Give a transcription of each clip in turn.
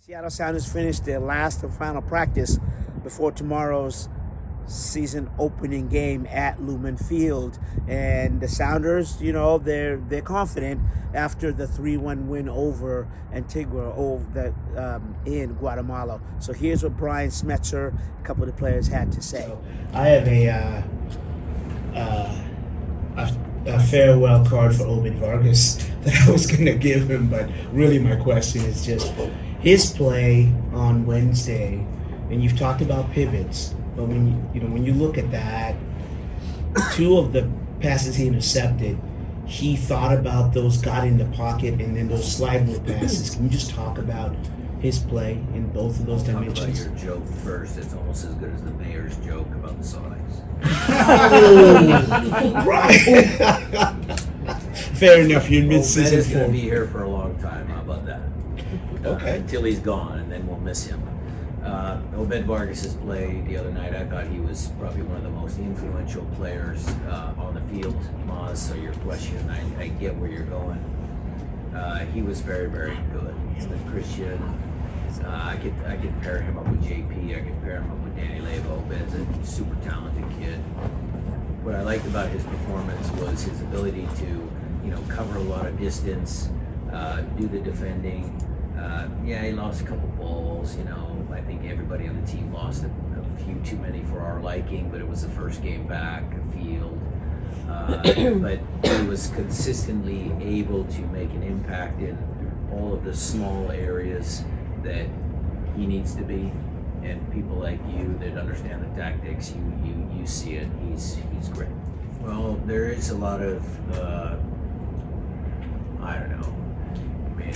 Seattle Sounders finished their last and final practice before tomorrow's season opening game at Lumen Field, and the Sounders, they're confident after the 3-1 win over Antigua in Guatemala. So here's what Brian Schmetzer, a couple of the players, had to say. I have a farewell card for Obed Vargas that I was going to give him, but really my question is just his play on Wednesday. And you've talked about pivots, but when you look at that, two of the passes he intercepted, he thought about those, got in the pocket, and then those slide move passes. Can you just talk about his play in both of those dimensions? Talk about your joke first. It's almost as good as the mayor's joke about the Sonics. Right. Fair enough. You're mid-season Ben is going to be here for a long time. How about that? Okay. Until he's gone, and then we'll miss him. Obed Vargas' play the other night, I thought he was probably one of the most influential players on the field. Maz, so your question, I get where you're going. He was very, very good. With Christian, I could pair him up with JP. I could pair him up with Danny Leva. Obed's a super talented kid. What I liked about his performance was his ability to, cover a lot of distance, do the defending. He lost a couple balls. I think everybody on the team lost a few too many for our liking, but it was the first game back, field. But he was consistently able to make an impact in all of the small areas that he needs to be. And people like you that understand the tactics, you see it. He's great. Well, there is a lot of I don't know. I mean,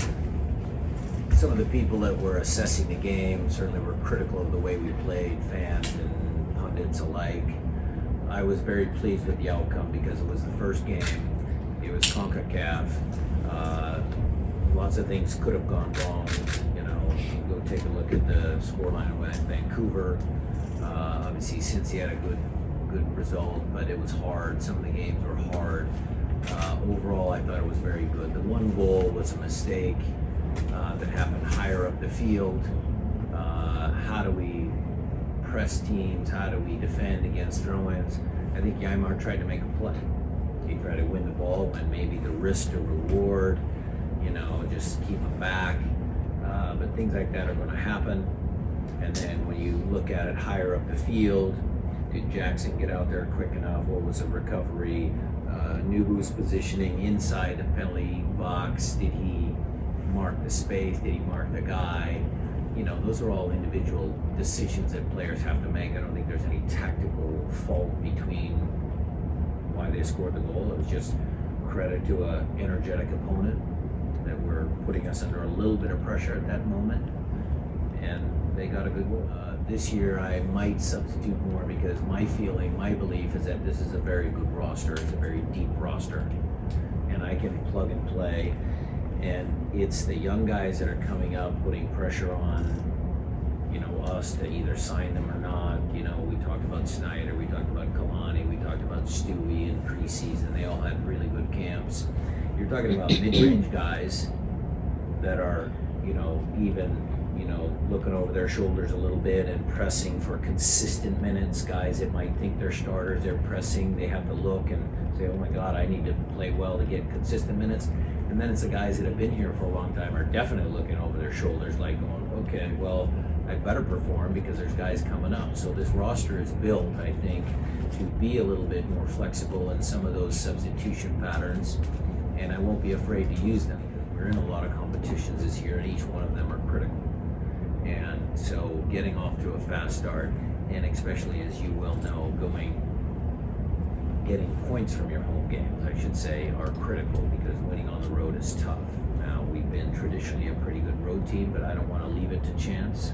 some of the people that were assessing the game certainly were critical of the way we played, fans and pundits alike. I was very pleased with the outcome because it was the first game. It was CONCACAF. Lots of things could have gone wrong. You go take a look at the scoreline with Vancouver. Obviously, Cincy had a good result, but it was hard. Some of the games were hard. Overall, I thought it was very good. The one goal was a mistake that happened higher up the field. How do we press teams? How do we defend against throw-ins? I think Yaimar tried to make a play. He tried to win the ball when maybe the risk to reward, just keep them back. But things like that are going to happen. And then when you look at it higher up the field, did Jackson get out there quick enough? What was the recovery? Nubu's positioning inside the penalty box. Did he mark the space? Did he mark the guy? Those are all individual decisions that players have to make. I don't think there's any tactical fault between why they scored the goal. It was just credit to an energetic opponent that were putting us under a little bit of pressure at that moment, and they got a good goal. This year I might substitute more because my belief is that this is a very good roster. It's a very deep roster, and I can plug and play. And it's the young guys that are coming up, putting pressure on, us to either sign them or not. We talked about Snyder, we talked about Kalani, we talked about Stewie in preseason. They all had really good camps. You're talking about mid-range guys that are, even, looking over their shoulders a little bit and pressing for consistent minutes. Guys that might think they're starters, they're pressing, they have to look and say, oh my God, I need to play well to get consistent minutes. And then it's the guys that have been here for a long time are definitely looking over their shoulders like going, okay, well, I better perform because there's guys coming up. So this roster is built, I think, to be a little bit more flexible in some of those substitution patterns. And I won't be afraid to use them because we're in a lot of competitions this year and each one of them are critical. And so getting off to a fast start, and especially as you well know, getting points from your home games, I should say, are critical because winning on the road is tough. Now, we've been traditionally a pretty good road team, but I don't want to leave it to chance.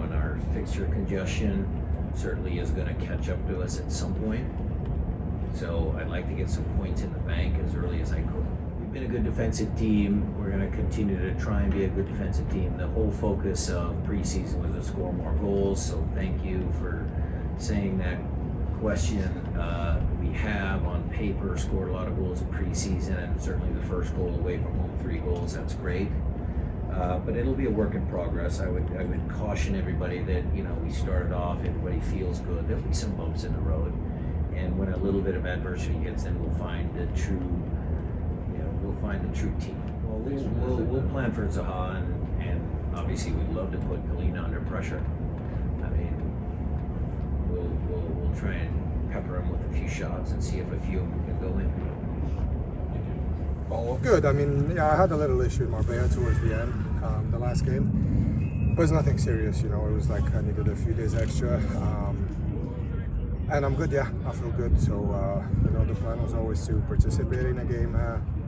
And our fixture congestion certainly is going to catch up to us at some point. So I'd like to get some points in the bank as early as I could. We've been a good defensive team. We're going to continue to try and be a good defensive team. The whole focus of preseason was to score more goals, so thank you for saying that. Question, we have on paper scored a lot of goals in preseason, and certainly the first goal away from home, 3 goals, that's great. But it'll be a work in progress. I would caution everybody that, you know, we started off, everybody feels good. There'll be some bumps in the road, and when a little bit of adversity hits, then we'll find the true, you know, we'll find the true team. Well, we'll plan for Zaha, and obviously we'd love to put Galina under pressure. I mean, we'll try and pepper him with a few shots and see if a few of them can go in. Oh, good. I mean, yeah, I had a little issue with Marbella towards the end, the last game. But it's nothing serious, you know. It was like I needed a few days extra. And I'm good, yeah. I feel good. So, you know, the plan was always to participate in a game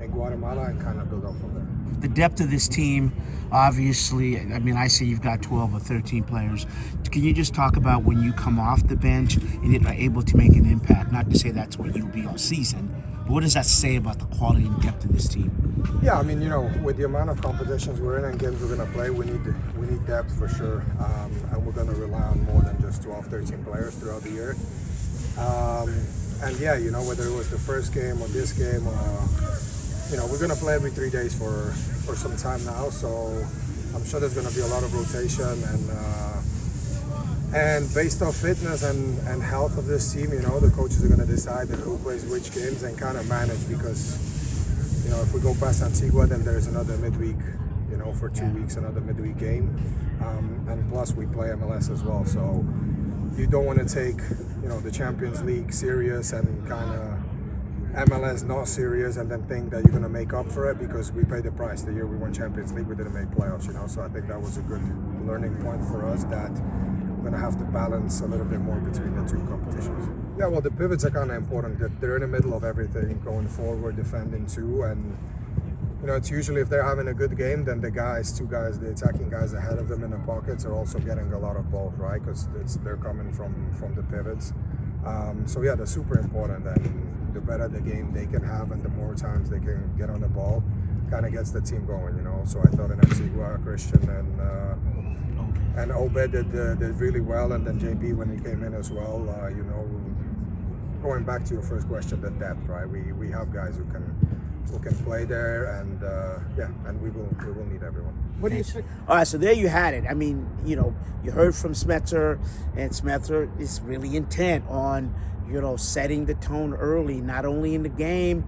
in Guatemala and kind of build up from there. The depth of this team, obviously, I mean, I see you've got 12 or 13 players. Can you just talk about when you come off the bench and are able to make an impact? Not to say that's what you'll be all season, but what does that say about the quality and depth of this team? Yeah, I mean, you know, with the amount of competitions we're in and games we're going to play, we need depth for sure. And we're going to rely on more than just 12, 13 players throughout the year. And yeah, you know, whether it was the first game or this game, you know, we're going to play every 3 days for some time now. So I'm sure there's going to be a lot of rotation and based on fitness and health of this team, you know, the coaches are going to decide who plays which games and kind of manage because, you know, if we go past Antigua, then there's another midweek, you know, for 2 weeks, another midweek game. And plus we play MLS as well. So you don't want to take, you know, the Champions League serious and kind of MLS not serious and then think that you're going to make up for it because we paid the price. The year we won Champions League, we didn't make playoffs, you know. So I think that was a good learning point for us that we're going to have to balance a little bit more between the two competitions. Yeah, well, the pivots are kind of important. That they're in the middle of everything, going forward, defending too, and you know, it's usually if they're having a good game, then the two guys, the attacking guys ahead of them in the pockets are also getting a lot of balls, right? Because they're coming from the pivots. So yeah, they're super important, and the better the game they can have and the more times they can get on the ball, kind of gets the team going, you know. So I thought in Antigua, Christian and Obed did really well, and then JB when he came in as well, you know. Going back to your first question, the depth, right? We have guys who can play there, and yeah, and we will need everyone. What do you say? All right, so there you had it. I mean, you know, you heard from Schmetzer, and Schmetzer is really intent on, you know, setting the tone early, not only in the game,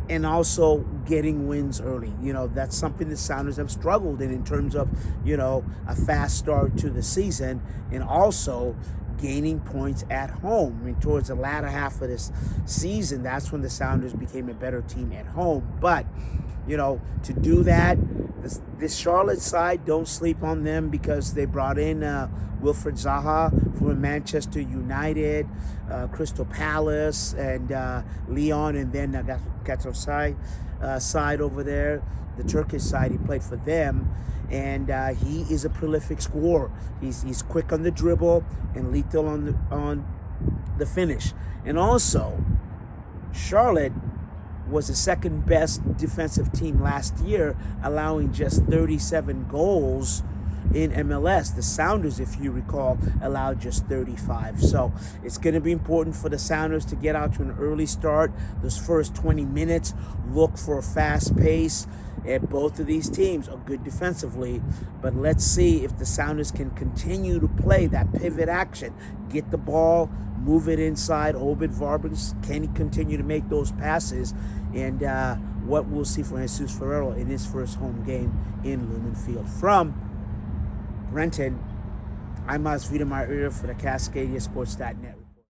and also getting wins early. You know, that's something the Sounders have struggled in terms of, you know, a fast start to the season, and also gaining points at home. I mean, towards the latter half of this season, that's when the Sounders became a better team at home. But, you know, to do that, this Charlotte side, don't sleep on them because they brought in Wilfred Zaha from Manchester United, Crystal Palace, and Lyon, and then Galatasaray side over there, the Turkish side. He played for them. And he is a prolific scorer. He's quick on the dribble and lethal on the finish. And also, Charlotte was the second best defensive team last year, allowing just 37 goals in MLS. The Sounders, if you recall, allowed just 35. So it's going to be important for the Sounders to get out to an early start. Those first 20 minutes, look for a fast pace. And both of these teams are good defensively, but let's see if the Sounders can continue to play that pivot action, get the ball, move it inside. Obed Vargas, can he continue to make those passes? And what we'll see from Jesus Ferrero in his first home game in Lumen Field. From Renton, I'm Masvidal Maria for the Cascadia Sports.net.